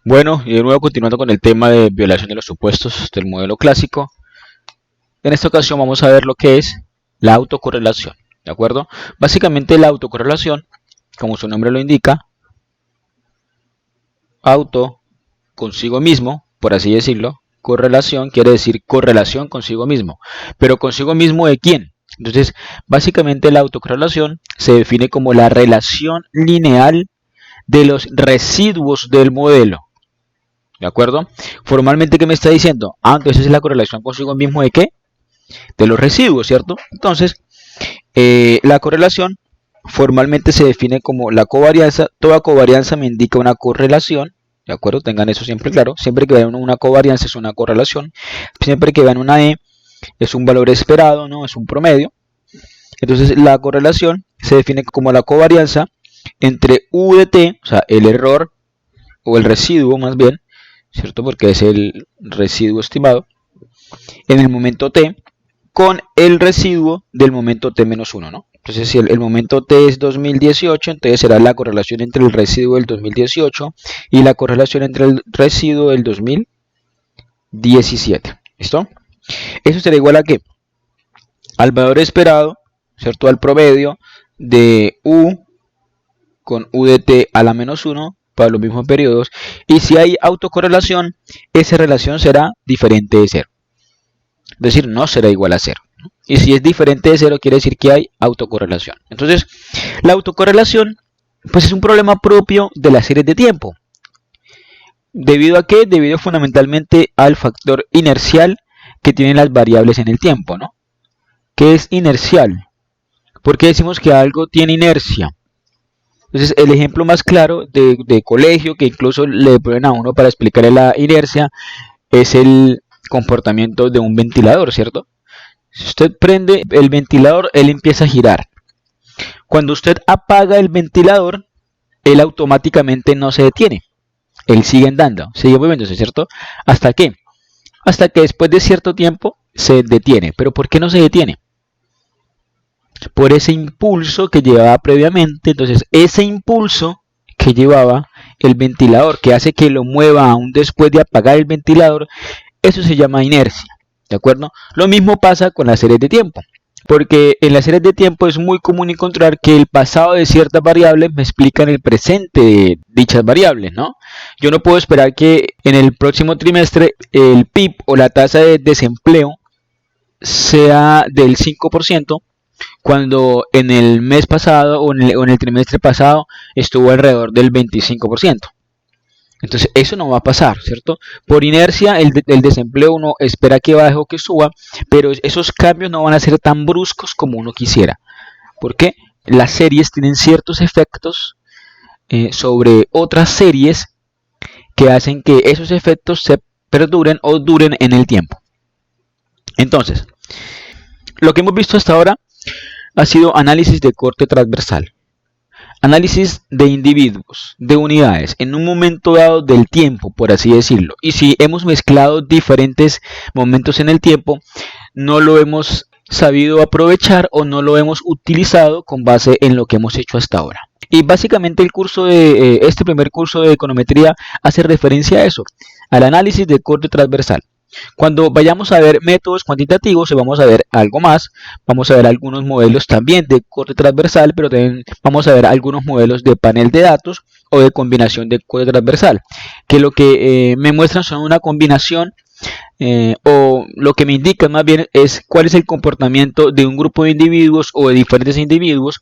Bueno, y de nuevo continuando con el tema de violación de los supuestos del modelo clásico, en esta ocasión vamos a ver lo que es la autocorrelación, ¿de acuerdo? Básicamente la autocorrelación, como su nombre lo indica, auto consigo mismo, por así decirlo, correlación quiere decir correlación consigo mismo, pero consigo mismo ¿de quién? Entonces, básicamente la autocorrelación se define como la relación lineal de los residuos del modelo. ¿De acuerdo? Formalmente, ¿qué me está diciendo? Entonces es la correlación consigo mismo ¿de qué? De los residuos, ¿cierto? Entonces, la correlación formalmente se define como la covarianza. Toda covarianza me indica una correlación. ¿De acuerdo? Tengan eso siempre claro. Siempre que vean una covarianza es una correlación. Siempre que vean una E es un valor esperado, ¿no? Es un promedio. Entonces, la correlación se define como la covarianza entre U de T, o sea, el error o el residuo más bien, ¿cierto? Porque es el residuo estimado en el momento t con el residuo del momento t menos 1, ¿no? Entonces, si el momento t es 2018, entonces será la correlación entre el residuo del 2018 y la correlación entre el residuo del 2017. ¿Listo? Eso será igual a ¿qué? Al valor esperado, ¿cierto? Al promedio de u con u de t a la menos 1 para los mismos periodos, y si hay autocorrelación, esa relación será diferente de 0. Es decir, no será igual a 0. Y si es diferente de 0, quiere decir que hay autocorrelación. Entonces, la autocorrelación pues es un problema propio de las series de tiempo. ¿Debido a qué? Debido fundamentalmente al factor inercial que tienen las variables en el tiempo, ¿no? ¿Qué es inercial? ¿Por qué decimos que algo tiene inercia? Entonces, el ejemplo más claro de colegio, que incluso le ponen a uno para explicarle la inercia, es el comportamiento de un ventilador, ¿cierto? Si usted prende el ventilador, él empieza a girar. Cuando usted apaga el ventilador, él automáticamente no se detiene. Él sigue andando, sigue moviéndose, ¿cierto? ¿Hasta qué? Hasta que después de cierto tiempo se detiene. ¿Pero por qué no se detiene? Por ese impulso que llevaba previamente. Entonces, ese impulso que llevaba el ventilador, que hace que lo mueva aún después de apagar el ventilador, eso se llama inercia. ¿De acuerdo? Lo mismo pasa con las series de tiempo. Porque en las series de tiempo es muy común encontrar que el pasado de ciertas variables me explican el presente de dichas variables, ¿no? Yo no puedo esperar que en el próximo trimestre el PIB o la tasa de desempleo sea del 5%, cuando en el mes pasado o en el trimestre pasado estuvo alrededor del 25%. Entonces eso no va a pasar, ¿cierto? Por inercia el desempleo uno espera que baje o que suba, pero esos cambios no van a ser tan bruscos como uno quisiera. ¿Por qué? Las series tienen ciertos efectos sobre otras series que hacen que esos efectos se perduren o duren en el tiempo. Entonces, lo que hemos visto hasta ahora ha sido análisis de corte transversal. Análisis de individuos, de unidades, en un momento dado del tiempo, por así decirlo. Y si hemos mezclado diferentes momentos en el tiempo, no lo hemos sabido aprovechar o no lo hemos utilizado con base en lo que hemos hecho hasta ahora. Y básicamente el curso de este primer curso de econometría hace referencia a eso, al análisis de corte transversal. Cuando vayamos a ver métodos cuantitativos, vamos a ver algo más, vamos a ver algunos modelos también de corte transversal, pero también vamos a ver algunos modelos de panel de datos o de combinación de corte transversal, que lo que me muestran son una combinación o lo que me indican más bien es cuál es el comportamiento de un grupo de individuos o de diferentes individuos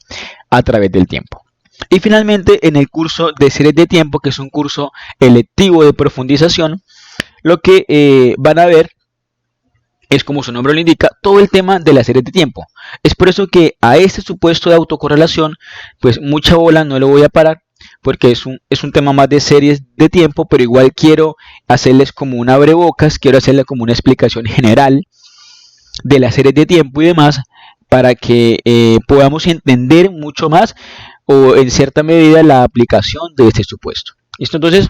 a través del tiempo. Y finalmente en el curso de series de tiempo, que es un curso electivo de profundización, lo que van a ver es, como su nombre lo indica, todo el tema de las series de tiempo. Es por eso que a este supuesto de autocorrelación, pues mucha bola no lo voy a parar, porque es un tema más de series de tiempo, pero igual quiero hacerles como un abrebocas, quiero hacerles como una explicación general de las series de tiempo y demás, para que podamos entender mucho más o en cierta medida la aplicación de este supuesto. ¿Listo? Entonces,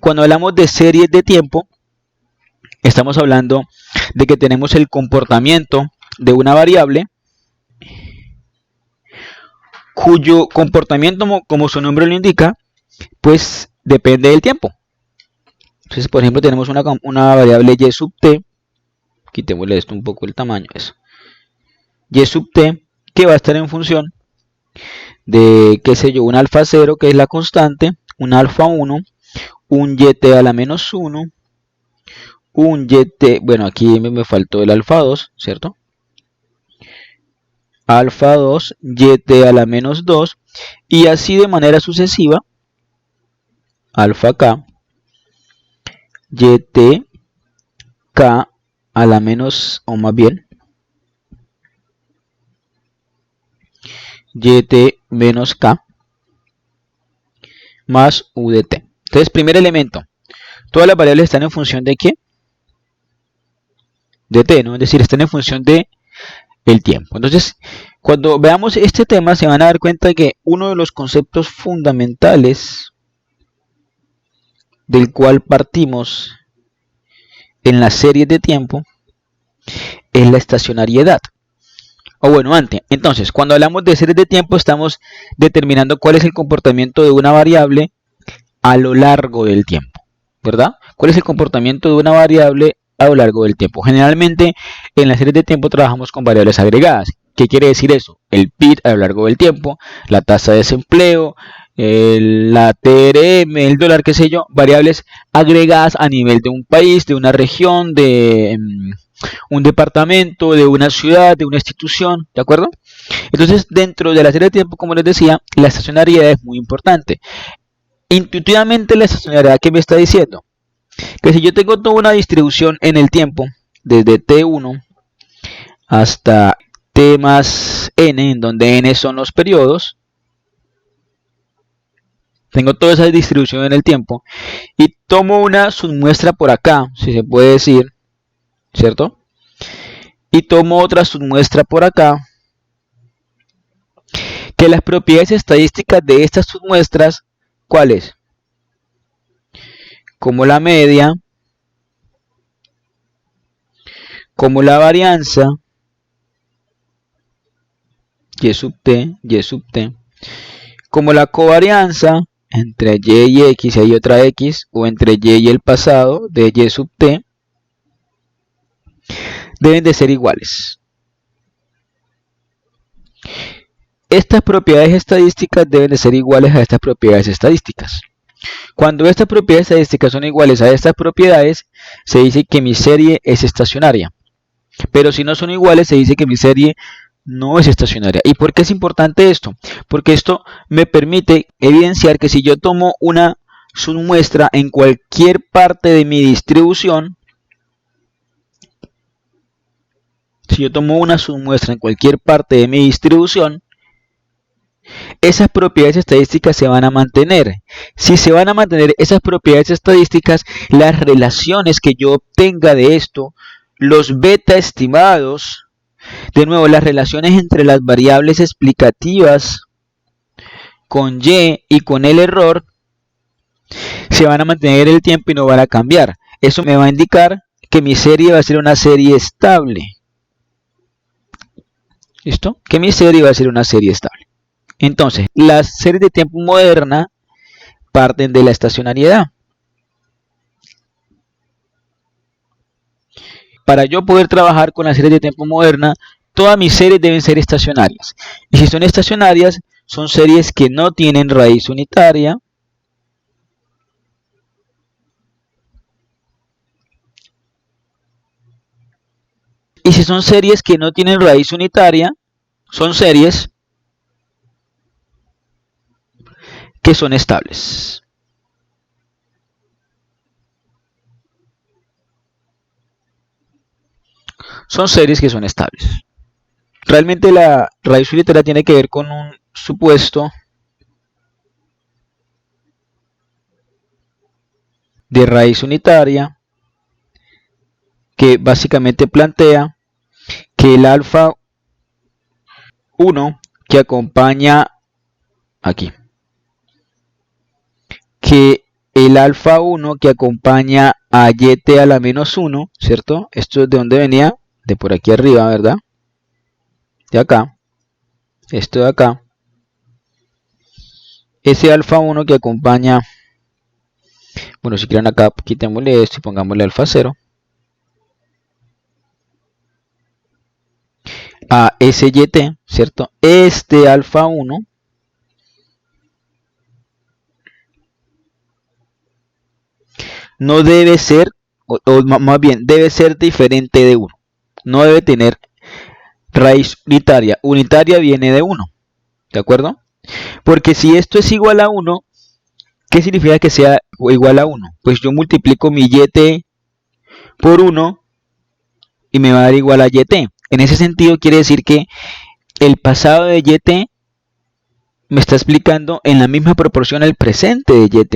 cuando hablamos de series de tiempo, estamos hablando de que tenemos el comportamiento de una variable cuyo comportamiento, como su nombre lo indica, pues depende del tiempo. Entonces, por ejemplo, tenemos una variable y sub t, quitémosle esto un poco el tamaño, eso, y sub t, que va a estar en función de, qué sé yo, un alfa 0, que es la constante, un alfa 1, un yt a la menos 1, un yt, bueno, aquí me faltó el alfa 2, ¿cierto? Alfa 2, yt a la menos 2, y así de manera sucesiva, alfa k, yt k a la menos, o más bien, yt menos k, más udt. Entonces, primer elemento, todas las variables están en función de ¿qué? De t, ¿no? Es decir, están en función de el tiempo. Entonces, cuando veamos este tema, se van a dar cuenta de que uno de los conceptos fundamentales del cual partimos en las series de tiempo es la estacionariedad. O bueno, antes. Entonces, cuando hablamos de series de tiempo, estamos determinando cuál es el comportamiento de una variable a lo largo del tiempo, ¿verdad? ¿Cuál es el comportamiento de una variable a lo largo del tiempo? Generalmente, en las series de tiempo trabajamos con variables agregadas. ¿Qué quiere decir eso? El PIB a lo largo del tiempo, la tasa de desempleo, la TRM, el dólar, qué sé yo, variables agregadas a nivel de un país, de una región, de un departamento, de una ciudad, de una institución, ¿de acuerdo? Entonces, dentro de la serie de tiempo, como les decía, la estacionariedad es muy importante. Intuitivamente, la estacionariedad, ¿qué me está diciendo? Que si yo tengo toda una distribución en el tiempo, desde T1 hasta T más N, en donde N son los periodos, tengo toda esa distribución en el tiempo, y tomo una submuestra por acá, si se puede decir, ¿cierto? Y tomo otra submuestra por acá, que las propiedades estadísticas de estas submuestras, ¿cuáles? Como la media, como la varianza, y sub t, como la covarianza entre y y x y hay otra x, o entre y el pasado de y sub t, deben de ser iguales. Estas propiedades estadísticas deben de ser iguales a estas propiedades estadísticas. Cuando estas propiedades estadísticas son iguales a estas propiedades, se dice que mi serie es estacionaria. Pero si no son iguales, se dice que mi serie no es estacionaria. ¿Y por qué es importante esto? Porque esto me permite evidenciar que si yo tomo una submuestra en cualquier parte de mi distribución, esas propiedades estadísticas se van a mantener. Si se van a mantener esas propiedades estadísticas, las relaciones que yo obtenga de esto, los beta estimados, de nuevo, las relaciones entre las variables explicativas con y con el error, se van a mantener el tiempo y no van a cambiar. Eso me va a indicar que mi serie va a ser una serie estable. ¿Listo? Que mi serie va a ser una serie estable. Entonces, las series de tiempo moderna parten de la estacionariedad. Para yo poder trabajar con las series de tiempo moderna, todas mis series deben ser estacionarias. Y si son estacionarias, son series que no tienen raíz unitaria. Y si son series que no tienen raíz unitaria, son series que son estables. Son series que son estables. Realmente la raíz unitaria tiene que ver con un supuesto de raíz unitaria que básicamente plantea que el alfa 1 que acompaña aquí, que el alfa 1 que acompaña a yt a la menos 1, ¿cierto? Esto es de donde venía, de por aquí arriba, ¿verdad? De acá, esto de acá, ese alfa 1 que acompaña Bueno, si quieren acá quitémosle esto y pongámosle alfa 0 a SYT, ¿cierto? Este alfa 1 no debe ser, o más bien, debe ser diferente de 1. No debe tener raíz unitaria. Unitaria viene de 1, ¿de acuerdo? Porque si esto es igual a 1, ¿qué significa que sea igual a 1? Pues yo multiplico mi YT por 1 y me va a dar igual a YT. En ese sentido quiere decir que el pasado de YT me está explicando en la misma proporción el presente de YT.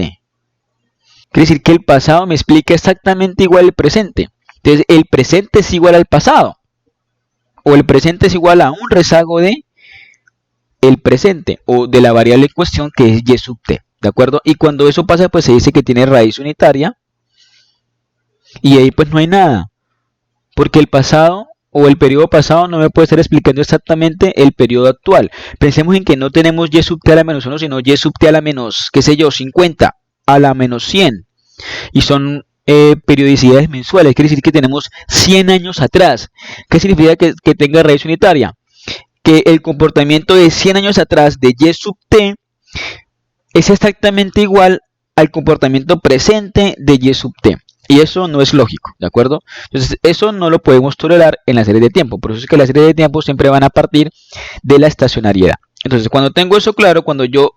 Quiere decir que el pasado me explica exactamente igual el presente. Entonces el presente es igual al pasado. O el presente es igual a un rezago de el presente o de la variable en cuestión que es y sub t, ¿de acuerdo? Y cuando eso pasa, pues se dice que tiene raíz unitaria y ahí pues no hay nada, porque el pasado o el periodo pasado no me puede estar explicando exactamente el periodo actual. Pensemos en que no tenemos y sub t a la menos 1, sino y sub t a la menos, qué sé yo, 50 a la menos 100 y son periodicidades mensuales, quiere decir que tenemos 100 años atrás. ¿Qué significa que tenga raíz unitaria? Que el comportamiento de 100 años atrás de y sub t es exactamente igual al comportamiento presente de y sub t. Y eso no es lógico, ¿de acuerdo? Entonces, eso no lo podemos tolerar en la serie de tiempo. Por eso es que las series de tiempo siempre van a partir de la estacionariedad. Entonces, cuando tengo eso claro, cuando yo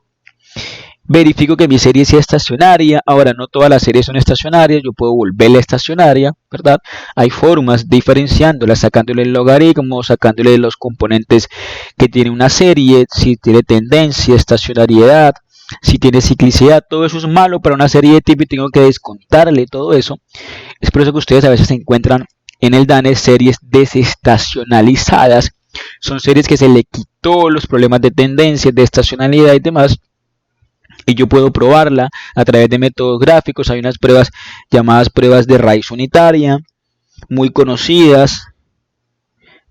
verifico que mi serie sea estacionaria, ahora no todas las series son estacionarias, yo puedo volverla estacionaria, ¿verdad? Hay formas diferenciándola, sacándole el logaritmo, sacándole los componentes que tiene una serie, si tiene tendencia, estacionariedad, si tiene ciclicidad, todo eso es malo para una serie de tipo y tengo que descontarle todo eso. Es por eso que ustedes a veces se encuentran en el DANE series desestacionalizadas, son series que se le quitó los problemas de tendencia, de estacionalidad y demás, y yo puedo probarla a través de métodos gráficos. Hay unas pruebas llamadas pruebas de raíz unitaria, muy conocidas,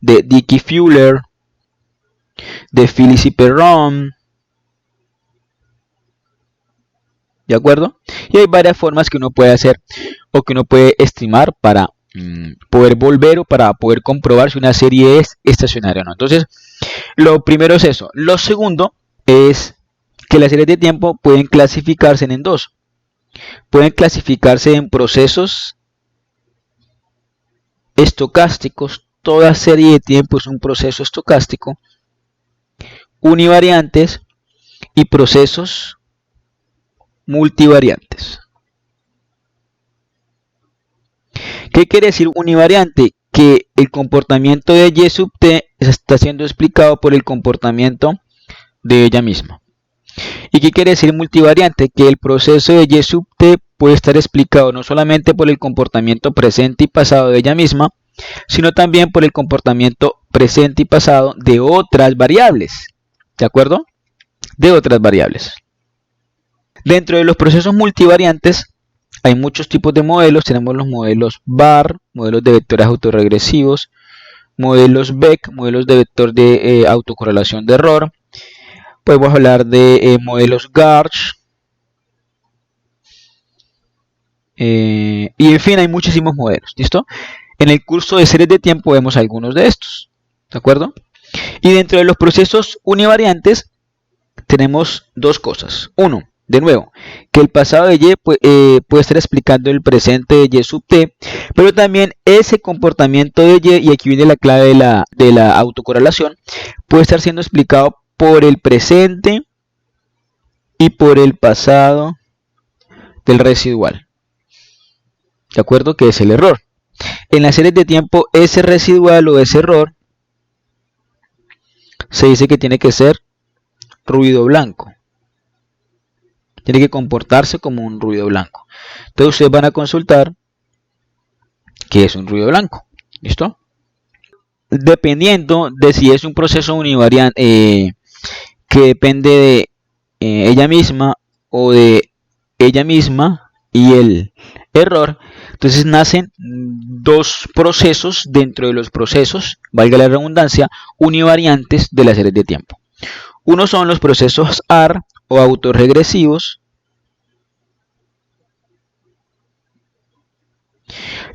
de Dickey-Fuller, de Phillips y Perron, ¿de acuerdo? Y hay varias formas que uno puede hacer o que uno puede estimar para poder volver o para poder comprobar si una serie es estacionaria o no. Entonces, lo primero es eso. Lo segundo es que las series de tiempo pueden clasificarse en dos. Pueden clasificarse en procesos estocásticos. Toda serie de tiempo es un proceso estocástico. Univariantes y procesos multivariantes. ¿Qué quiere decir univariante? Que el comportamiento de y sub t está siendo explicado por el comportamiento de ella misma. ¿Y qué quiere decir multivariante? Que el proceso de y sub t puede estar explicado no solamente por el comportamiento presente y pasado de ella misma, sino también por el comportamiento presente y pasado de otras variables. ¿De acuerdo? De otras variables. Dentro de los procesos multivariantes hay muchos tipos de modelos. Tenemos los modelos BAR, modelos de vectores autorregresivos, modelos BEC, modelos de vector de autocorrelación de error. Podemos hablar de modelos Garch. Y en fin, hay muchísimos modelos. ¿Listo? En el curso de series de tiempo vemos algunos de estos. ¿De acuerdo? Y dentro de los procesos univariantes tenemos dos cosas. Uno, de nuevo, que el pasado de y puede estar explicando el presente de y sub t, pero también ese comportamiento de y aquí viene la clave de la autocorrelación, puede estar siendo explicado por el presente y por el pasado del residual. ¿De acuerdo? Que es el error. En las series de tiempo, ese residual o ese error se dice que tiene que ser ruido blanco. Tiene que comportarse como un ruido blanco. Entonces ustedes van a consultar qué es un ruido blanco. ¿Listo? Dependiendo de si es un proceso univariante que depende de ella misma o de ella misma y el error, entonces nacen dos procesos dentro de los procesos, valga la redundancia, univariantes de las series de tiempo. Uno son los procesos AR o autorregresivos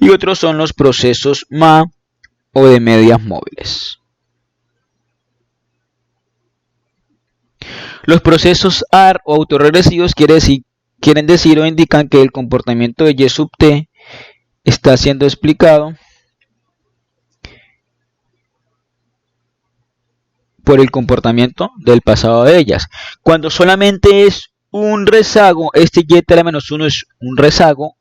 y otros son los procesos MA o de medias móviles. Los procesos AR o autorregresivos quieren decir o indican que el comportamiento de Y sub t está siendo explicado por el comportamiento del pasado de ellas. Cuando solamente es un rezago, este y t a la menos 1 es un rezago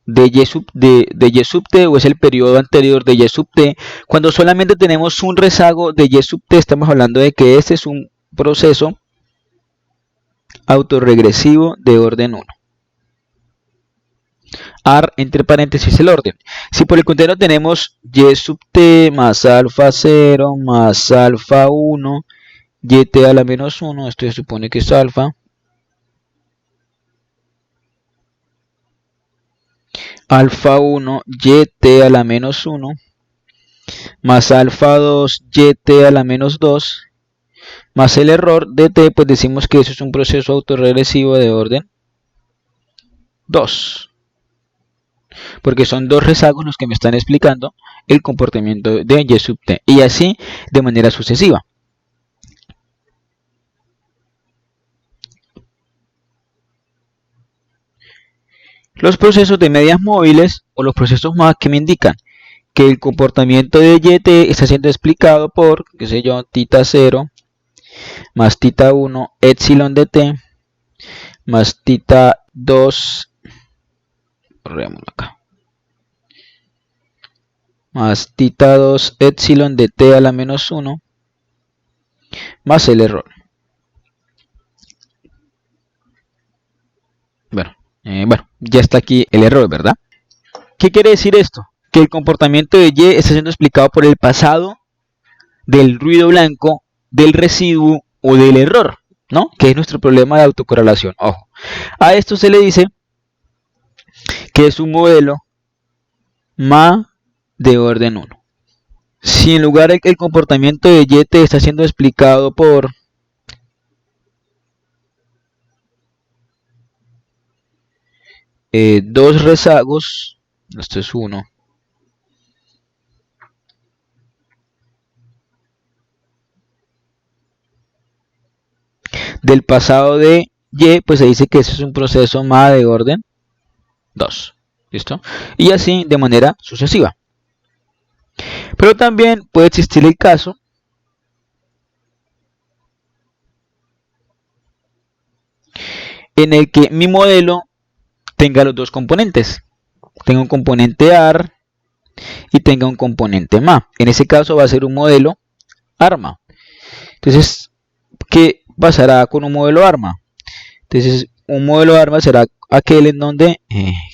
de y sub t o es el periodo anterior de y sub t. Cuando solamente tenemos un rezago de y sub t, estamos hablando de que este es un proceso autorregresivo de orden 1. AR entre paréntesis el orden. Si por el contrario tenemos y sub t más alfa 0 más alfa 1 yt a la menos 1, esto se supone que es alfa, alfa 1 yt a la menos 1 más alfa 2 yt a la menos 2 más el error de t, pues decimos que eso es un proceso autorregresivo de orden 2. Porque son dos rezagos los que me están explicando el comportamiento de y sub t. Y así de manera sucesiva. Los procesos de medias móviles o los procesos MA que me indican que el comportamiento de yt está siendo explicado por, qué sé yo, tita 0 más tita 1 epsilon de t más tita 2 acá, más tita 2 epsilon de t a la menos 1 más el error. Bueno, ya está aquí el error, ¿verdad? ¿Qué quiere decir esto? Que el comportamiento de y está siendo explicado por el pasado del ruido blanco, del residuo o del error, ¿no? Que es nuestro problema de autocorrelación. Ojo, a esto se le dice que es un modelo MA de orden 1. Si en lugar el comportamiento de yt está siendo explicado por dos rezagos, esto es 1, del pasado de y, pues se dice que ese es un proceso MA de orden 2. ¿Listo? Y así de manera sucesiva. Pero también puede existir el caso en el que mi modelo tenga los dos componentes. Tenga un componente AR y tenga un componente MA. En ese caso va a ser un modelo ARMA. Entonces, ¿qué pasará con un modelo ARMA? Entonces, un modelo ARMA será aquel en donde,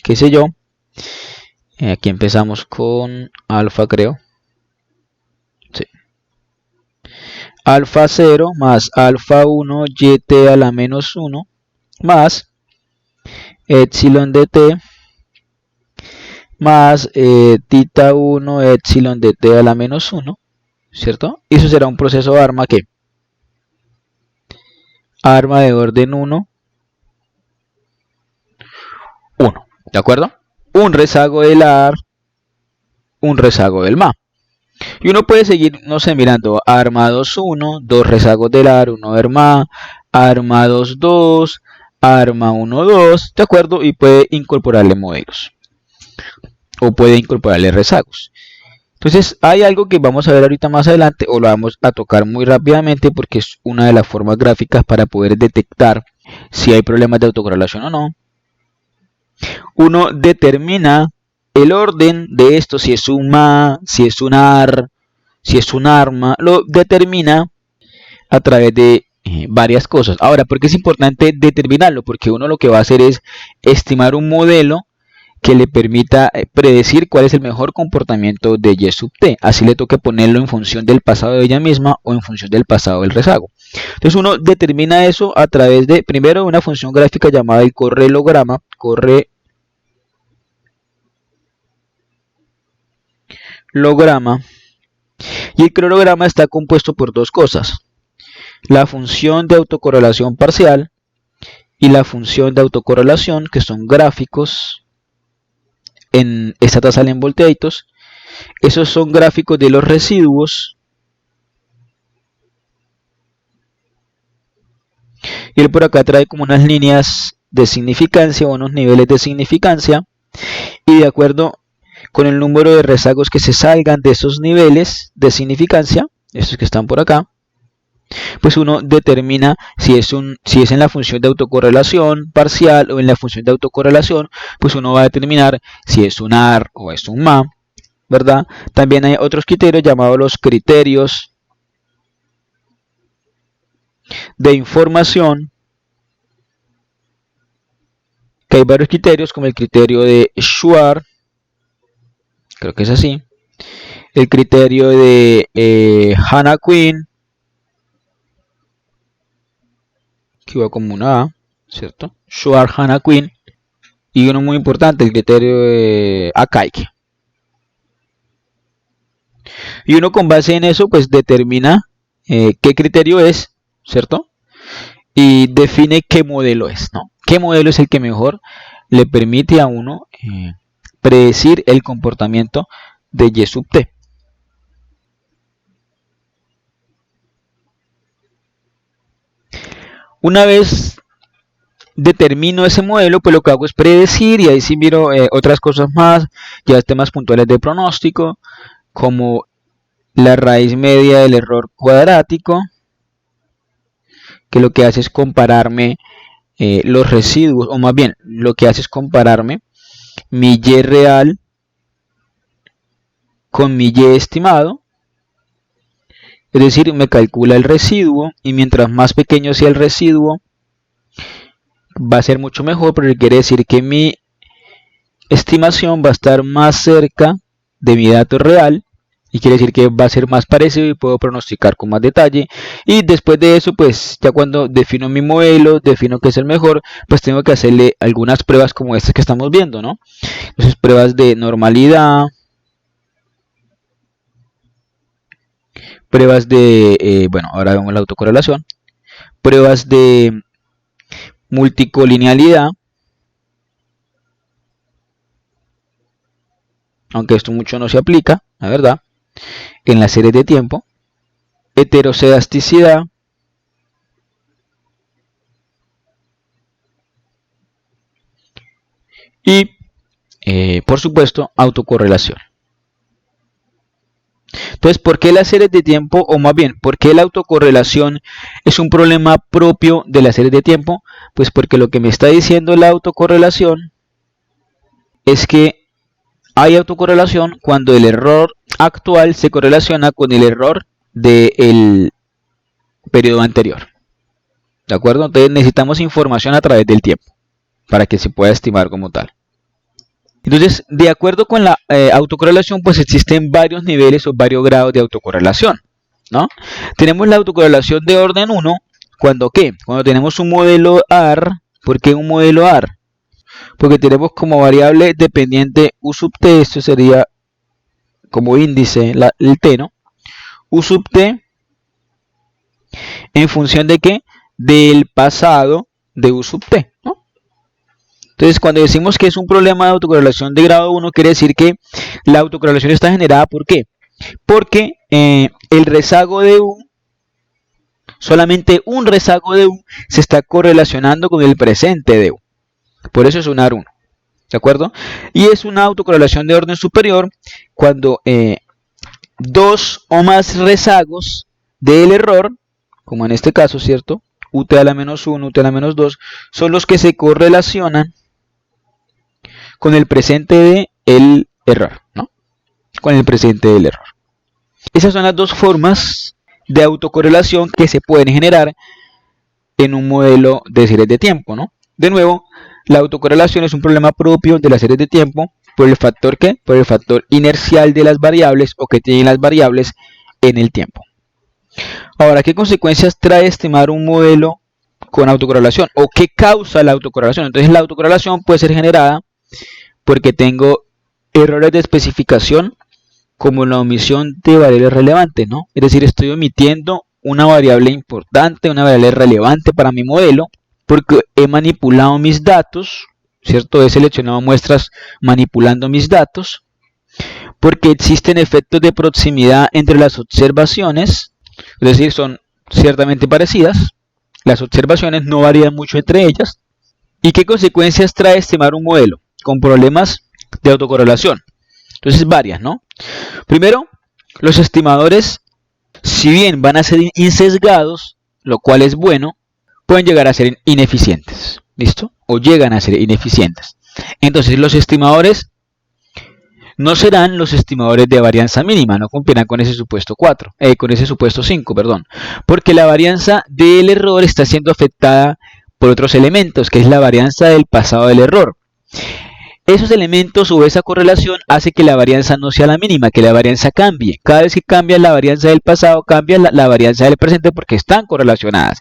qué sé yo, aquí empezamos con alfa, creo. Sí. Alfa 0 más alfa 1 yt a la menos 1 más epsilon de t más tita 1 epsilon de t a la menos 1, ¿cierto? Y eso será un proceso ARMA que ARMA de orden 1, ¿de acuerdo? Un rezago del AR, un rezago del MA. Y uno puede seguir, no sé, mirando ARMA 2, 1, dos rezagos del AR, 1 del MA, ARMA 2, 2, ARMA 1, 2, ¿de acuerdo? Y puede incorporarle modelos. O puede incorporarle rezagos. Entonces hay algo que vamos a ver ahorita más adelante, o lo vamos a tocar muy rápidamente porque es una de las formas gráficas para poder detectar si hay problemas de autocorrelación o no. Uno determina el orden de esto, si es un MA, si es un AR, si es un ARMA, lo determina a través de varias cosas. Ahora, ¿por qué es importante determinarlo? Porque uno lo que va a hacer es estimar un modelo que le permita predecir cuál es el mejor comportamiento de y sub t. Así le toca ponerlo en función del pasado de ella misma o en función del pasado del rezago. Entonces uno determina eso a través de, primero, una función gráfica llamada el correlograma. Y el correlograma está compuesto por dos cosas: la función de autocorrelación parcial y la función de autocorrelación, que son gráficos en esta tabla salen volteitos. Esos son gráficos de los residuos. Y él por acá trae como unas líneas de significancia o unos niveles de significancia. Y de acuerdo con el número de rezagos que se salgan de esos niveles de significancia, estos que están por acá, pues uno determina si es en la función de autocorrelación parcial o en la función de autocorrelación, pues uno va a determinar si es un AR o es un MA, ¿verdad? También hay otros criterios llamados los criterios de información, que hay varios criterios, como el criterio de Schwarz, creo que es así, el criterio de Hanna-Quinn, que va como una A, ¿cierto? Schwarz, Hanna-Quinn, y uno muy importante, el criterio de Akaike. Y uno con base en eso pues determina qué criterio es, ¿cierto? Y define qué modelo es, ¿no? ¿Qué modelo es el que mejor le permite a uno predecir el comportamiento de Y sub t? Una vez determino ese modelo, pues lo que hago es predecir, y ahí sí miro otras cosas más, ya temas puntuales de pronóstico, como la raíz media del error cuadrático, que lo que hace es compararme los residuos, o más bien, lo que hace es compararme mi Y real con mi Y estimado. Es decir, me calcula el residuo, y mientras más pequeño sea el residuo, va a ser mucho mejor, pero quiere decir que mi estimación va a estar más cerca de mi dato real, y quiere decir que va a ser más parecido y puedo pronosticar con más detalle. Y después de eso, pues ya cuando defino mi modelo, defino que es el mejor, pues tengo que hacerle algunas pruebas como estas que estamos viendo, ¿no? Entonces, pruebas de normalidad, pruebas de, bueno, ahora vemos la autocorrelación, pruebas de multicolinealidad, aunque esto mucho no se aplica, la verdad, en las series de tiempo, heterocedasticidad, y por supuesto autocorrelación. Entonces, ¿por qué las series de tiempo, o más bien, por qué la autocorrelación es un problema propio de las series de tiempo? Pues porque lo que me está diciendo la autocorrelación es que hay autocorrelación cuando el error actual se correlaciona con el error del periodo anterior. ¿De acuerdo? Entonces necesitamos información a través del tiempo para que se pueda estimar como tal. Entonces, de acuerdo con la autocorrelación, pues existen varios niveles o varios grados de autocorrelación, ¿no? Tenemos la autocorrelación de orden 1, ¿cuándo qué? Cuando tenemos un modelo AR. ¿Por qué un modelo AR? Porque tenemos como variable dependiente U sub t, esto sería como índice el t, ¿no? U sub t en función de qué? Del pasado de U sub t, ¿no? Entonces, cuando decimos que es un problema de autocorrelación de grado 1, quiere decir que la autocorrelación está generada ¿por qué? Porque el rezago de U, solamente un rezago de U se está correlacionando con el presente de U. Por eso es un AR1, ¿de acuerdo? Y es una autocorrelación de orden superior cuando dos o más rezagos del error, como en este caso, ¿cierto? UT a la menos 1, UT a la menos 2, son los que se correlacionan con el presente del error, ¿no? Con el presente del error. Esas son las dos formas de autocorrelación que se pueden generar en un modelo de series de tiempo, ¿no? De nuevo, la autocorrelación es un problema propio de las series de tiempo. ¿Por el factor qué? Por el factor inercial de las variables, o que tienen las variables en el tiempo. Ahora, ¿qué consecuencias trae estimar un modelo con autocorrelación? ¿O qué causa la autocorrelación? Entonces, la autocorrelación puede ser generada porque tengo errores de especificación, como la omisión de variables relevantes, ¿no? Es decir, estoy omitiendo una variable importante, una variable relevante para mi modelo, porque he manipulado mis datos ¿cierto? He seleccionado muestras manipulando mis datos, porque existen efectos de proximidad entre las observaciones, es decir, son ciertamente parecidas, las observaciones no varían mucho entre ellas. ¿Y qué consecuencias trae estimar un modelo con problemas de autocorrelación? Entonces varias, ¿no? Primero, los estimadores, si bien van a ser insesgados, lo cual es bueno, pueden llegar a ser ineficientes, ¿listo? O llegan a ser ineficientes. Entonces los estimadores no serán los estimadores de varianza mínima, no cumplirán con ese supuesto 4, con ese supuesto 5, perdón, porque la varianza del error está siendo afectada por otros elementos, que es la varianza del pasado del error. Esos elementos o esa correlación hace que la varianza no sea la mínima, que la varianza cambie. Cada vez que cambia la varianza del pasado, cambia la varianza del presente porque están correlacionadas.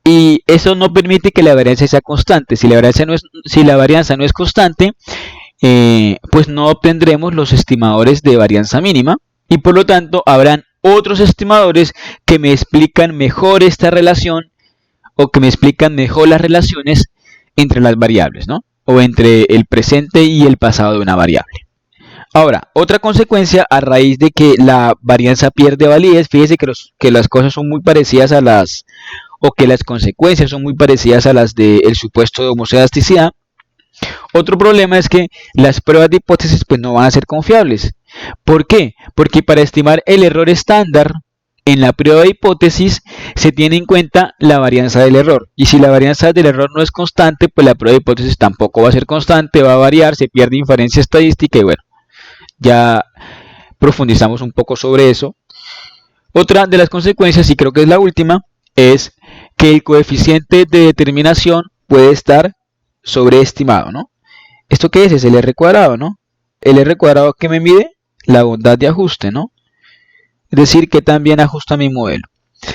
Y eso no permite que la varianza sea constante. Si la varianza no es constante, pues no obtendremos los estimadores de varianza mínima. Y por lo tanto, habrán otros estimadores que me explican mejor esta relación o que me explican mejor las relaciones entre las variables, ¿no? O entre el presente y el pasado de una variable. Ahora, otra consecuencia a raíz de que la varianza pierde validez, fíjese que las cosas son muy parecidas a las, o que las consecuencias son muy parecidas a las del supuesto de homoscedasticidad. Otro problema es que las pruebas de hipótesis pues no van a ser confiables. ¿Por qué? Porque para estimar el error estándar, en la prueba de hipótesis se tiene en cuenta la varianza del error. Y si la varianza del error no es constante, pues la prueba de hipótesis tampoco va a ser constante, va a variar, se pierde inferencia estadística y bueno, ya profundizamos un poco sobre eso. Otra de las consecuencias, y creo que es la última, es que el coeficiente de determinación puede estar sobreestimado, ¿no? ¿Esto qué es? Es el R cuadrado, ¿no? El R cuadrado que me mide la bondad de ajuste, ¿no? Es decir, que también ajusta mi modelo.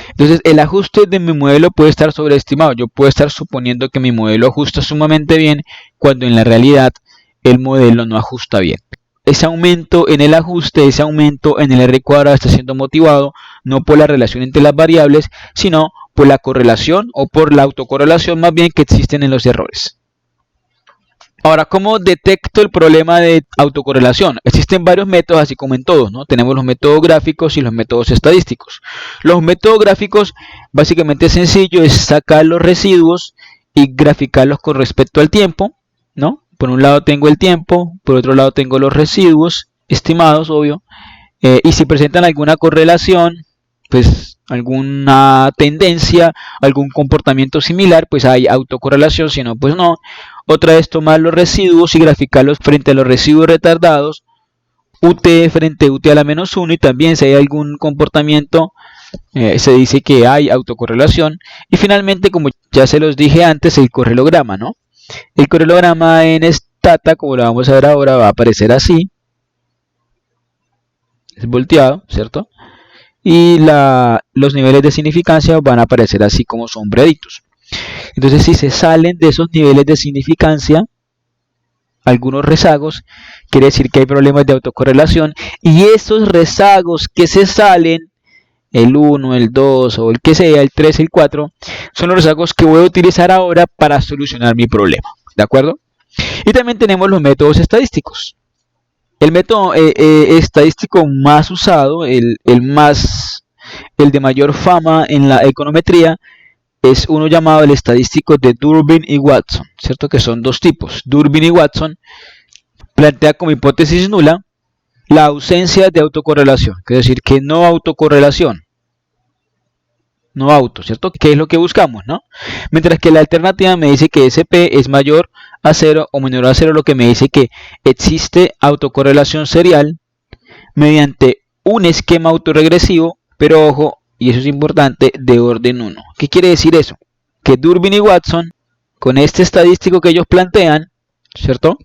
Entonces, el ajuste de mi modelo puede estar sobreestimado. Yo puedo estar suponiendo que mi modelo ajusta sumamente bien, cuando en la realidad el modelo no ajusta bien. Ese aumento en el ajuste, ese aumento en el R cuadrado está siendo motivado no por la relación entre las variables, sino por la correlación o por la autocorrelación más bien que existen en los errores. Ahora, ¿cómo detecto el problema de autocorrelación? Existen varios métodos, así como en todos, ¿no? Tenemos los métodos gráficos y los métodos estadísticos. Los métodos gráficos, básicamente es sencillo, es sacar los residuos y graficarlos con respecto al tiempo, ¿no? Por un lado tengo el tiempo, por otro lado tengo los residuos, estimados, obvio, y si presentan alguna correlación, pues alguna tendencia, algún comportamiento similar, pues hay autocorrelación, si no, pues no. Otra es tomar los residuos y graficarlos frente a los residuos retardados, UT frente a UT a la menos 1, y también si hay algún comportamiento, se dice que hay autocorrelación. Y finalmente, como ya se los dije antes, el correlograma, ¿no? El correlograma en Stata, como lo vamos a ver ahora, va a aparecer así. Es volteado, ¿cierto? Y los niveles de significancia van a aparecer así como sombreaditos. Entonces, si se salen de esos niveles de significancia algunos rezagos, quiere decir que hay problemas de autocorrelación, y estos rezagos que se salen, el 1, el 2 o el que sea, el 3, el 4, son los rezagos que voy a utilizar ahora para solucionar mi problema, ¿de acuerdo? Y también tenemos los métodos estadísticos. El método estadístico más usado, el de mayor fama en la econometría, es uno llamado el estadístico de Durbin y Watson, ¿cierto? Que son dos tipos. Durbin y Watson plantea como hipótesis nula la ausencia de autocorrelación, es decir, que no autocorrelación, no auto, ¿cierto? Que es lo que buscamos, ¿no? Mientras que la alternativa me dice que SP es mayor a 0 o menor a 0, lo que me dice que existe autocorrelación serial mediante un esquema autorregresivo, pero ojo, y eso es importante, de orden 1. ¿Qué quiere decir eso? Que Durbin y Watson, con este estadístico que ellos plantean, ¿cierto?,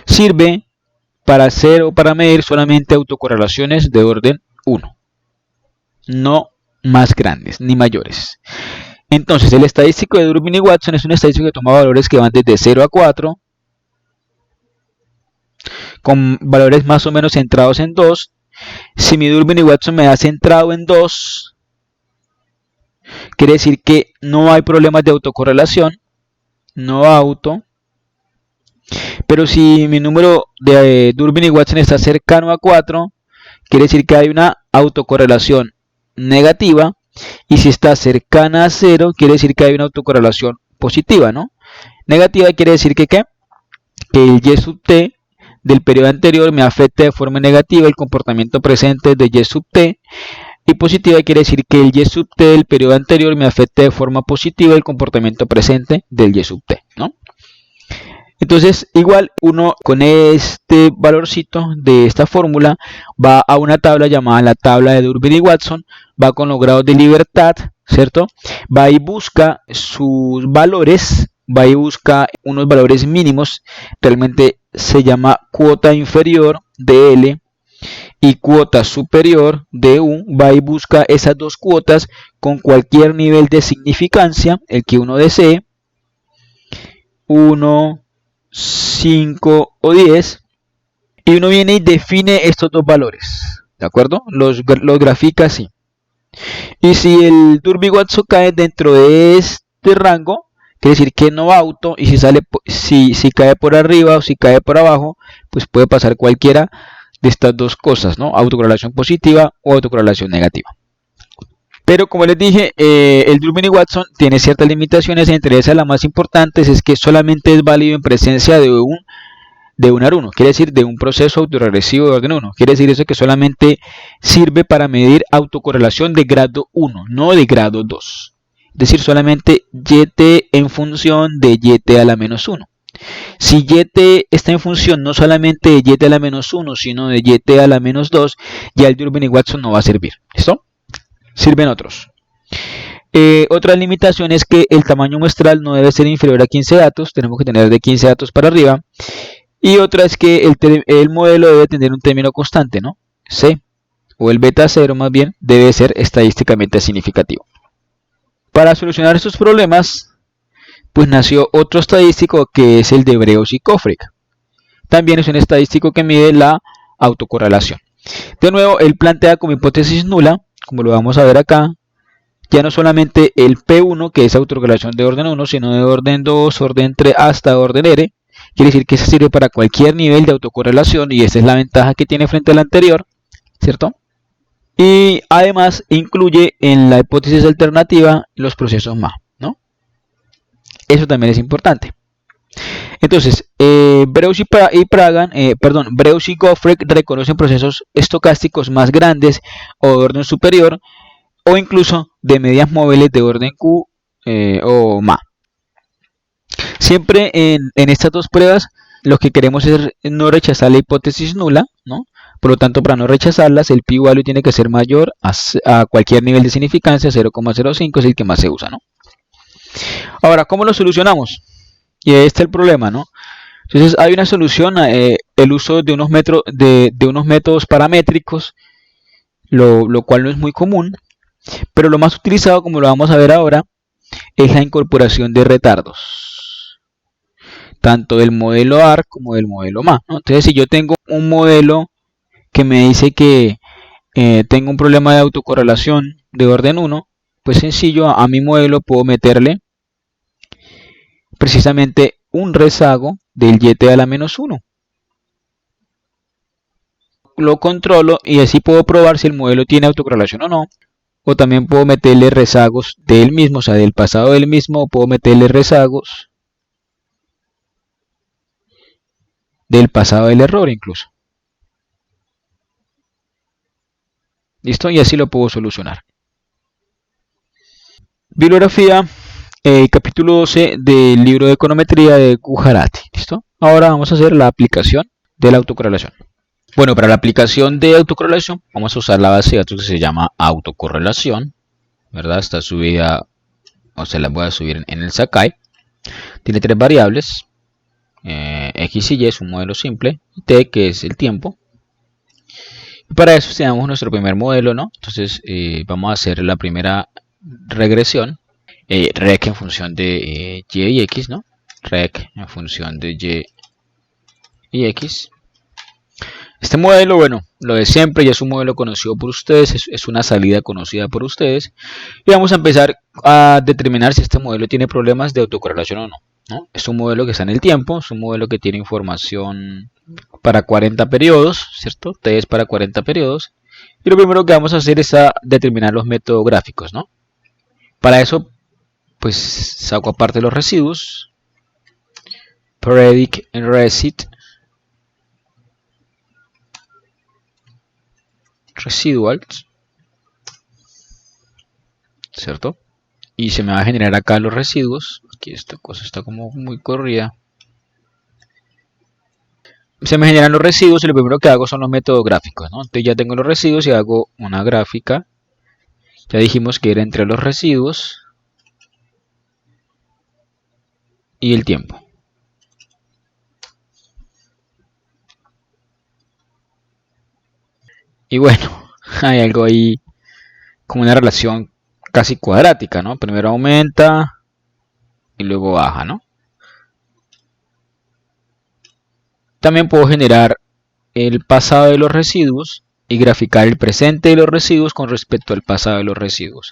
sirve para hacer o para medir solamente autocorrelaciones de orden 1, no más grandes ni mayores. Entonces, el estadístico de Durbin y Watson es un estadístico que toma valores que van desde 0 a 4, con valores más o menos centrados en 2. Si mi Durbin y Watson me da centrado en 2, quiere decir que no hay problemas de autocorrelación, no auto, Pero si mi número de Durbin y Watson está cercano a 4, quiere decir que hay una autocorrelación negativa. Y si está cercana a 0, quiere decir que hay una autocorrelación positiva, ¿no? Negativa quiere decir que, ¿qué? Que el y sub t del periodo anterior me afecta de forma negativa el comportamiento presente de y sub t. Y positiva quiere decir que el y sub t del periodo anterior me afecta de forma positiva el comportamiento presente del y sub t, ¿no? Entonces, igual uno con este valorcito de esta fórmula va a una tabla llamada la tabla de Durbin y Watson, va con los grados de libertad, ¿cierto? Va y busca sus valores, va y busca unos valores mínimos, realmente se llama cuota inferior de L y cuota superior de U, va y busca esas dos cuotas con cualquier nivel de significancia, el que uno desee, 1, 5 o 10, y uno viene y define estos dos valores, ¿de acuerdo? Los grafica así. Y si el Durbin-Watson cae dentro de este rango, quiere decir que no auto, y si cae por arriba o si cae por abajo, pues puede pasar cualquiera de estas dos cosas, ¿no? Autocorrelación positiva o autocorrelación negativa. Pero como les dije, el Durbin y Watson tiene ciertas limitaciones, entre esas las más importantes es que solamente es válido en presencia de un AR1, quiere decir de un proceso autoregresivo de orden 1. Quiere decir eso que solamente sirve para medir autocorrelación de grado 1, no de grado 2. Es decir, solamente YT en función de YT a la menos 1. Si YT está en función no solamente de YT a la menos 1, sino de YT a la menos 2, ya el Durbin y Watson no va a servir. ¿Listo? Sirven otros. Otra limitación es que el tamaño muestral no debe ser inferior a 15 datos, tenemos que tener de 15 datos para arriba. Y otra es que el modelo debe tener un término constante, ¿no? C, o el beta 0 más bien, debe ser estadísticamente significativo. Para solucionar estos problemas, pues nació otro estadístico que es el de Breus y Kofrick. También es un estadístico que mide la autocorrelación. De nuevo, él plantea como hipótesis nula, como lo vamos a ver acá, ya no solamente el P1, que es autocorrelación de orden 1, sino de orden 2, orden 3, hasta orden R. Quiere decir que se sirve para cualquier nivel de autocorrelación y esa es la ventaja que tiene frente al anterior, ¿cierto? Y además incluye en la hipótesis alternativa los procesos MA, ¿no? Eso también es importante. Entonces, Breus y Goffreck reconocen procesos estocásticos más grandes o de orden superior o incluso de medias móviles de orden Q o MA. Siempre en estas dos pruebas lo que queremos es no rechazar la hipótesis nula, ¿no? Por lo tanto, para no rechazarlas, el p-value tiene que ser mayor a cualquier nivel de significancia, 0,05 es el que más se usa, ¿no? Ahora, ¿cómo lo solucionamos? Y este es el problema, ¿no? Entonces, hay una solución, el uso de unos métodos paramétricos, lo cual no es muy común, pero lo más utilizado, como lo vamos a ver ahora, es la incorporación de retardos, tanto del modelo AR como del modelo MA, ¿no? Entonces, si yo tengo un modelo que me dice que tengo un problema de autocorrelación de orden 1, pues sencillo, a mi modelo puedo meterle precisamente un rezago del YT a la menos 1. Lo controlo y así puedo probar si el modelo tiene autocorrelación o no. O también puedo meterle rezagos del mismo, o sea, del pasado del mismo, o puedo meterle rezagos del pasado del error incluso. ¿Listo? Y así lo puedo solucionar. Bibliografía, capítulo 12 del libro de econometría de Gujarati. ¿Listo? Ahora vamos a hacer la aplicación de la autocorrelación. Bueno, para la aplicación de autocorrelación vamos a usar la base de datos que se llama autocorrelación, ¿verdad? Está subida, o se la voy a subir en el Sakai. Tiene tres variables, X y Y es un modelo simple, y T que es el tiempo. Y para eso tenemos nuestro primer modelo, ¿no? Entonces vamos a hacer la primera regresión, rec en función de Y y X, ¿no? Rec en función de Y y X. Este modelo, bueno, lo de siempre, ya es un modelo conocido por ustedes, es una salida conocida por ustedes. Y vamos a empezar a determinar si este modelo tiene problemas de autocorrelación o no. ¿no? Es un modelo que está en el tiempo, es un modelo que tiene información para 40 periodos, ¿cierto? T es para 40 periodos. Y lo primero que vamos a hacer es determinar los métodos gráficos, ¿no? Para eso, pues saco aparte los residuos. Predict en Recit. Residuals. ¿Cierto? Y se me va a generar acá los residuos. Aquí esta cosa está como muy corrida. Se me generan los residuos y lo primero que hago son los métodos gráficos, ¿no? Entonces ya tengo los residuos y hago una gráfica. Ya dijimos que era entre los residuos y el tiempo. Y bueno, hay algo ahí como una relación casi cuadrática, ¿no? Primero aumenta y luego baja, ¿no? También puedo generar el pasado de los residuos y graficar el presente de los residuos con respecto al pasado de los residuos.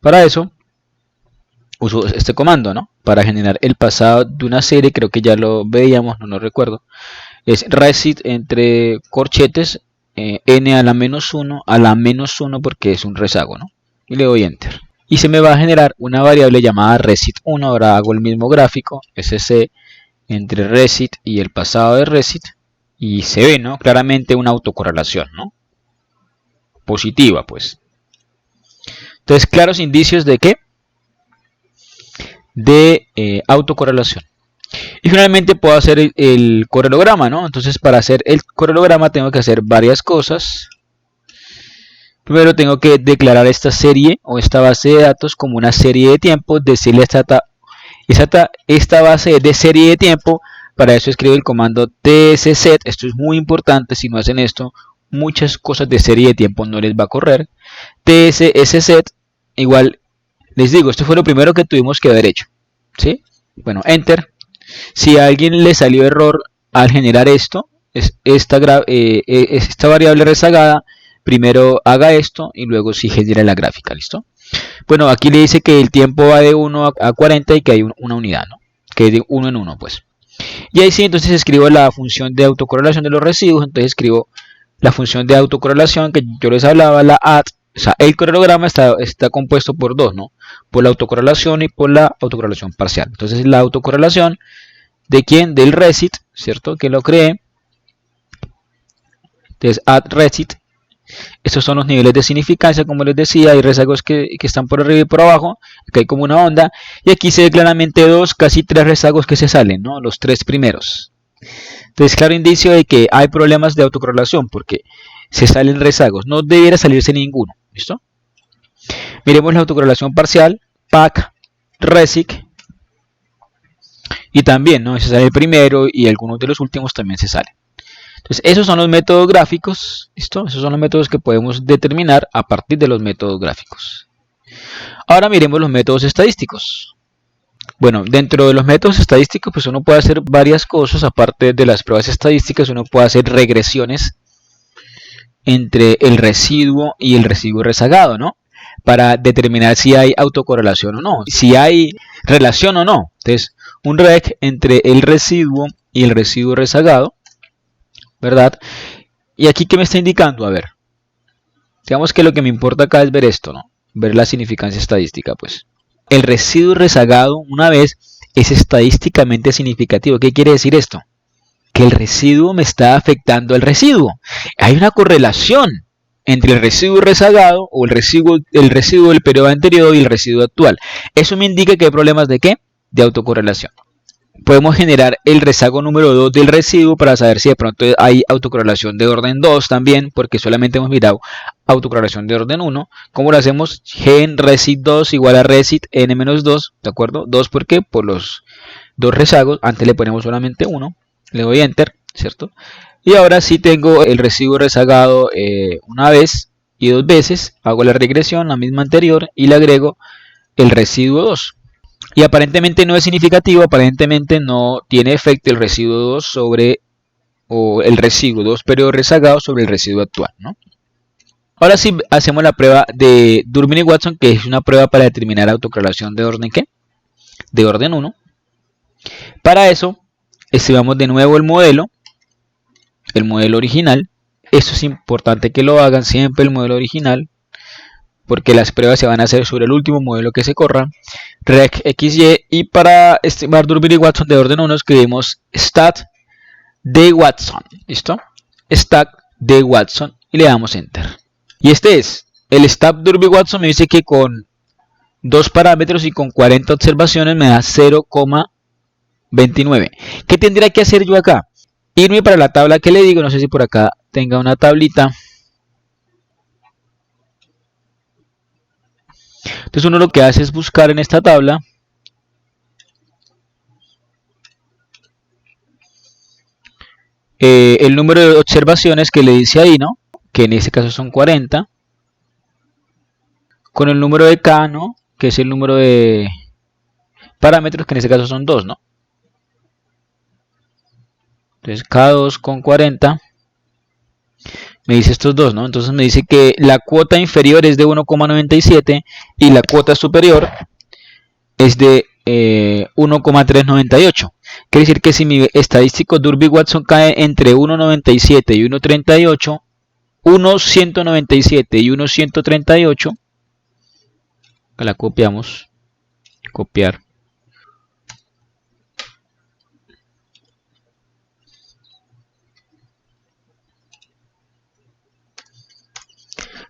Para eso uso este comando, ¿no? Para generar el pasado de una serie, creo que ya lo veíamos, no lo recuerdo. Es recit entre corchetes n a la menos 1 a la menos 1 porque es un rezago, ¿no? Y le doy enter. Y se me va a generar una variable llamada recit1. Ahora hago el mismo gráfico, sc entre recit y el pasado de recit. Y se ve, ¿no? Claramente una autocorrelación, ¿no? Positiva, pues. Entonces, claros indicios de ¿qué? De autocorrelación. Y finalmente puedo hacer el correlograma, ¿no? Entonces, para hacer el correlograma tengo que hacer varias cosas. Primero tengo que declarar esta serie o esta base de datos como una serie de tiempo, decirle esta base de serie de tiempo. Para eso escribo el comando tsset. Esto es muy importante, si no hacen esto, muchas cosas de serie de tiempo no les va a correr. tsset igual, les digo, esto fue lo primero que tuvimos que haber hecho, ¿sí? Bueno, enter. Si a alguien le salió error al generar esto, esta variable rezagada, primero haga esto y luego sí genera la gráfica, ¿listo? Bueno, aquí le dice que el tiempo va de 1 a 40 y que hay una unidad, ¿no? Que es de 1 en 1, pues. Y ahí sí, entonces escribo la función de autocorrelación de los residuos, entonces escribo la función de autocorrelación que yo les hablaba, la add. O sea, el correlograma está compuesto por dos, ¿no? Por la autocorrelación y por la autocorrelación parcial. Entonces la autocorrelación, ¿de quién? Del recit, ¿cierto? Que lo creé. Entonces add recit. Estos son los niveles de significancia, como les decía, hay rezagos que están por arriba y por abajo, acá hay como una onda, y aquí se ve claramente casi tres rezagos que se salen, ¿no? Los tres primeros. Entonces, claro indicio de que hay problemas de autocorrelación, porque se salen rezagos, no debiera salirse ninguno, ¿listo? Miremos la autocorrelación parcial, pack, resic, y también, ¿no? Se sale el primero y algunos de los últimos también se salen. Entonces, esos son los métodos gráficos, ¿listo? Esos son los métodos que podemos determinar a partir de los métodos gráficos. Ahora miremos los métodos estadísticos. Bueno, dentro de los métodos estadísticos, pues uno puede hacer varias cosas, aparte de las pruebas estadísticas, uno puede hacer regresiones entre el residuo y el residuo rezagado, ¿no? Para determinar si hay autocorrelación o no, si hay relación o no. Entonces, un reg entre el residuo y el residuo rezagado, ¿verdad? Y aquí, ¿qué me está indicando? A ver, digamos que lo que me importa acá es ver esto, ¿no? Ver la significancia estadística, pues. El residuo rezagado, una vez, es estadísticamente significativo. ¿Qué quiere decir esto? Que el residuo me está afectando al residuo. Hay una correlación entre el residuo rezagado o el residuo del periodo anterior y el residuo actual. Eso me indica que hay problemas de ¿qué? De autocorrelación. Podemos generar el rezago número 2 del residuo para saber si de pronto hay autocorrelación de orden 2 también, porque solamente hemos mirado autocorrelación de orden 1. ¿Cómo lo hacemos? Gen recit 2 igual a recit n-2, ¿de acuerdo? 2, ¿por qué? Por los dos rezagos. Antes le ponemos solamente 1, le doy enter, ¿cierto? Y ahora sí tengo el residuo rezagado una vez y dos veces, hago la regresión, la misma anterior, y le agrego el residuo 2. Y aparentemente no es significativo, aparentemente no tiene efecto el residuo 2 sobre, o el residuo 2 periodo rezagado sobre el residuo actual, ¿no? Ahora sí hacemos la prueba de Durbin y Watson, que es una prueba para determinar autocorrelación de orden ¿qué? De orden 1. Para eso, estimamos de nuevo el modelo original. Esto es importante que lo hagan siempre el modelo original, porque las pruebas se van a hacer sobre el último modelo que se corra. RecXY, y para estimar Durbin y Watson de orden 1 escribimos stat de Watson. ¿Listo? Stat de Watson y le damos enter. Y este es el stat Durbin Watson. Me dice que con 2 parámetros y con 40 observaciones me da 0,29. ¿Qué tendría que hacer yo acá? Irme para la tabla que le digo. No sé si por acá tenga una tablita. Entonces uno lo que hace es buscar en esta tabla el número de observaciones que le dice ahí, ¿no? Que en este caso son 40. Con el número de K, ¿no? Que es el número de parámetros, que en este caso son 2, ¿no? Entonces K2 con 40 me dice estos dos, ¿no? Entonces me dice que la cuota inferior es de 1,97 y la cuota superior es de 1,398. Quiere decir que si mi estadístico Durbin-Watson cae entre 1,97 y 1,38, 1,197 y 1,138, la copiamos, copiar.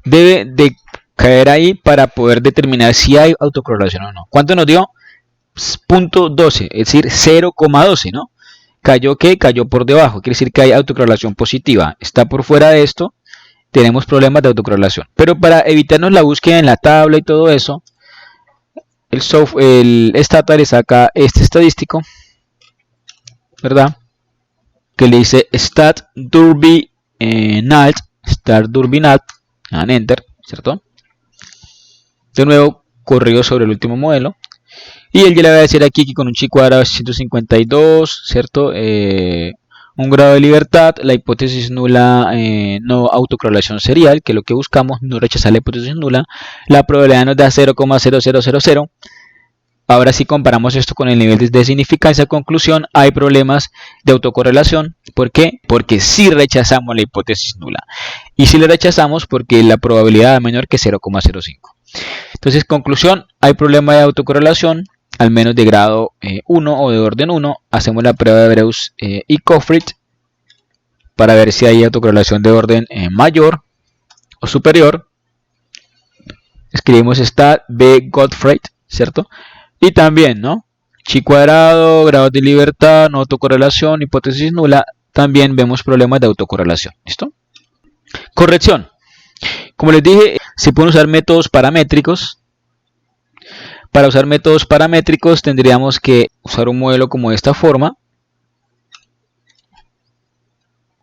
Debe de caer ahí para poder determinar si hay autocorrelación o no. ¿Cuánto nos dio? 0.12, es decir, 0,12, ¿no? Cayó, ¿qué? Cayó por debajo, quiere decir que hay autocorrelación positiva. Está por fuera de esto, tenemos problemas de autocorrelación. Pero para evitarnos la búsqueda en la tabla y todo eso, el Stata le saca este estadístico, ¿verdad? Que le dice stat Durbin-Nat, stat Durbin-Nat, dan enter, ¿cierto? De nuevo, corrido sobre el último modelo. Y él ya le va a decir aquí que con un chi cuadrado es 152, ¿cierto? Un grado de libertad, la hipótesis nula, no autocorrelación serial, que es lo que buscamos, no rechazar la hipótesis nula. La probabilidad nos da 0,0000. Ahora si comparamos esto con el nivel de significancia, conclusión, hay problemas de autocorrelación. ¿Por qué? Porque si rechazamos la hipótesis nula. Y si le rechazamos porque la probabilidad es menor que 0,05. Entonces, conclusión, hay problema de autocorrelación, al menos de grado 1 o de orden 1. Hacemos la prueba de Breus y Kofrit para ver si hay autocorrelación de orden mayor o superior. Escribimos stat B Gottfried, ¿cierto? Y también, ¿no? Chi cuadrado, grados de libertad, no autocorrelación, hipótesis nula. También vemos problemas de autocorrelación. ¿Listo? Corrección. Como les dije, se pueden usar métodos paramétricos. Para usar métodos paramétricos tendríamos que usar un modelo como de esta forma.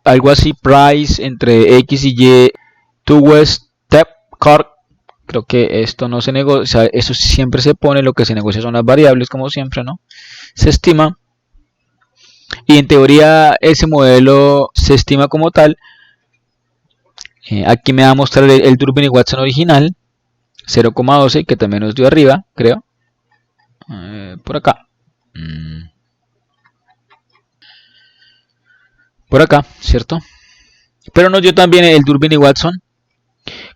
Algo así, price entre X y Y, two-west step card. Creo que esto no se negocia, o sea, eso siempre se pone, lo que se negocia son las variables, como siempre, ¿no? Se estima. Y en teoría ese modelo se estima como tal. Aquí me va a mostrar el Durbin y Watson original, 0,12, que también nos dio arriba, creo. Por acá. Por acá, ¿cierto? Pero nos dio también el Durbin y Watson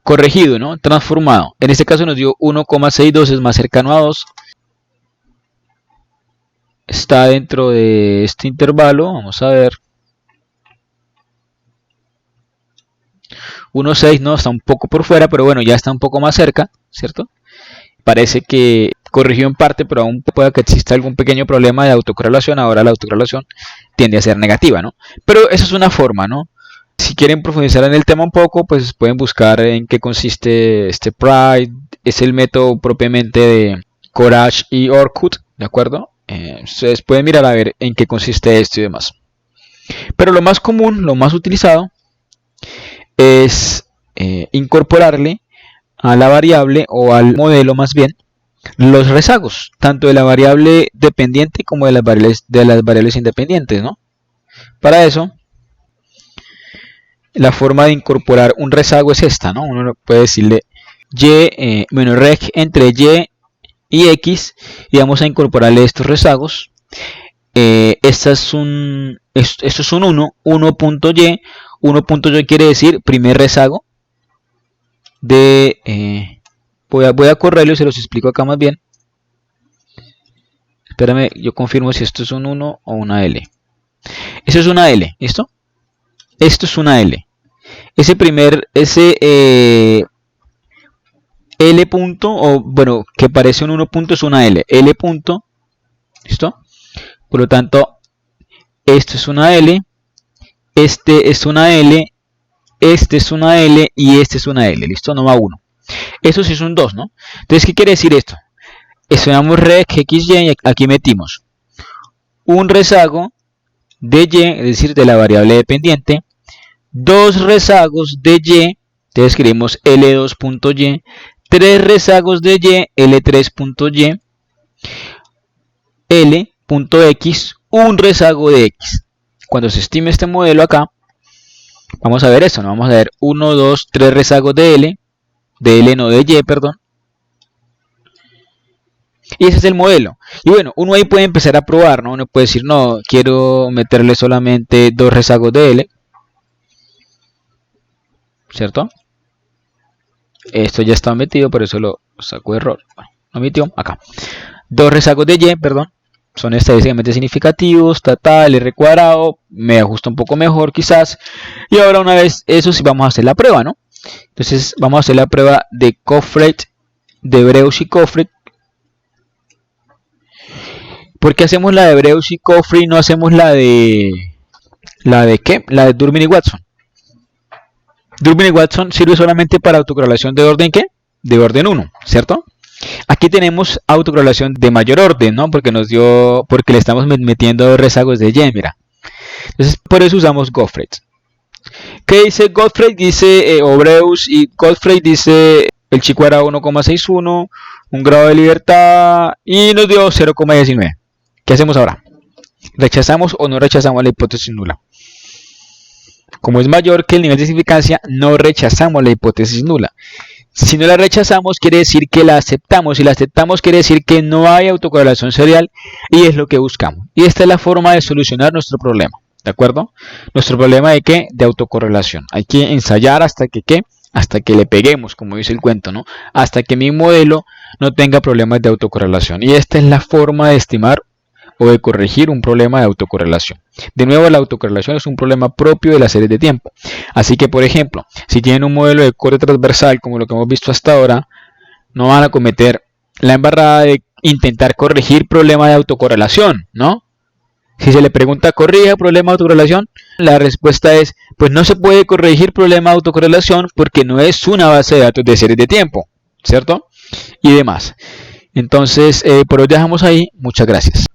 corregido, ¿no? Transformado. En este caso nos dio 1,62, es más cercano a 2. Está dentro de este intervalo, vamos a ver. 1,6 no, está un poco por fuera, pero bueno, ya está un poco más cerca, ¿cierto? Parece que corrigió en parte, pero aún puede que exista algún pequeño problema de autocorrelación. Ahora la autocorrelación tiende a ser negativa, ¿no? Pero esa es una forma, ¿no? Si quieren profundizar en el tema un poco, pues pueden buscar en qué consiste este Pride. Es el método propiamente de Courage y Orkut, ¿de acuerdo? Ustedes pueden mirar a ver en qué consiste esto y demás. Pero lo más común, lo más utilizado, es incorporarle a la variable o al modelo más bien los rezagos, tanto de la variable dependiente como de las variables independientes, ¿no? Para eso, la forma de incorporar un rezago es esta, ¿no? Uno puede decirle y menos reg entre y y x, y vamos a incorporarle estos rezagos. esto es un 1, 1.y. 1.y quiere decir primer rezago de... voy a correrlo y se los explico acá más bien. Espérame, yo confirmo si esto es un 1 o una L. Eso es una L, ¿listo? Esto es una L. L punto, o bueno, que parece un 1 punto, es una L. L punto, ¿listo? Por lo tanto, esto es una L, este es una L, este es una L y este es una L, ¿listo? No va 1. Eso sí es un 2, ¿no? Entonces, ¿qué quiere decir esto? Estudiamos rec xy y aquí metimos un rezago de y, es decir, de la variable dependiente, dos rezagos de y, entonces escribimos L2.y, tres rezagos de y, L3.y, L.x, un rezago de x. Cuando se estime este modelo acá, vamos a ver esto, ¿no? Vamos a ver 1, 2, 3 rezagos de L no de y, perdón. Y ese es el modelo. Y bueno, uno ahí puede empezar a probar, ¿no? Uno puede decir, no, quiero meterle solamente dos rezagos de L, ¿cierto? Esto ya está metido, por eso lo saco de error. Bueno, lo metió acá. Dos rezagos de Y, perdón, son estadísticamente significativos, tal, R cuadrado, me ajusta un poco mejor quizás. Y ahora una vez eso sí vamos a hacer la prueba, ¿no? Entonces vamos a hacer la prueba de Coffret, de Breus y Coffret. ¿Por qué hacemos la de Breus y Coffret y no hacemos la de... ¿La de qué? La de Durbin y Watson. Durbin y Watson sirve solamente para autocorrelación de orden ¿qué? De orden 1, ¿cierto? Aquí tenemos autocorrelación de mayor orden, ¿no? Porque le estamos metiendo rezagos de Y, mira. Entonces, por eso usamos Gottfried. ¿Qué dice Gottfried? Dice, Breus y Gottfried dice, el chico era 1,61, un grado de libertad, y nos dio 0,19. ¿Qué hacemos ahora? ¿Rechazamos o no rechazamos la hipótesis nula? Como es mayor que el nivel de significancia, no rechazamos la hipótesis nula. Si no la rechazamos, quiere decir que la aceptamos. Si la aceptamos, quiere decir que no hay autocorrelación serial y es lo que buscamos. Y esta es la forma de solucionar nuestro problema. ¿De acuerdo? Nuestro problema de ¿qué? De autocorrelación. Hay que ensayar hasta que ¿qué? Hasta que le peguemos, como dice el cuento, ¿no? Hasta que mi modelo no tenga problemas de autocorrelación. Y esta es la forma de estimar o de corregir un problema de autocorrelación. De nuevo, la autocorrelación es un problema propio de las series de tiempo. Así que, por ejemplo, si tienen un modelo de corte transversal como lo que hemos visto hasta ahora, no van a cometer la embarrada de intentar corregir problema de autocorrelación, ¿no? Si se le pregunta, ¿corrige problema de autocorrelación? La respuesta es, pues no se puede corregir problema de autocorrelación porque no es una base de datos de series de tiempo, ¿cierto? Y demás. Entonces, por hoy dejamos ahí. Muchas gracias.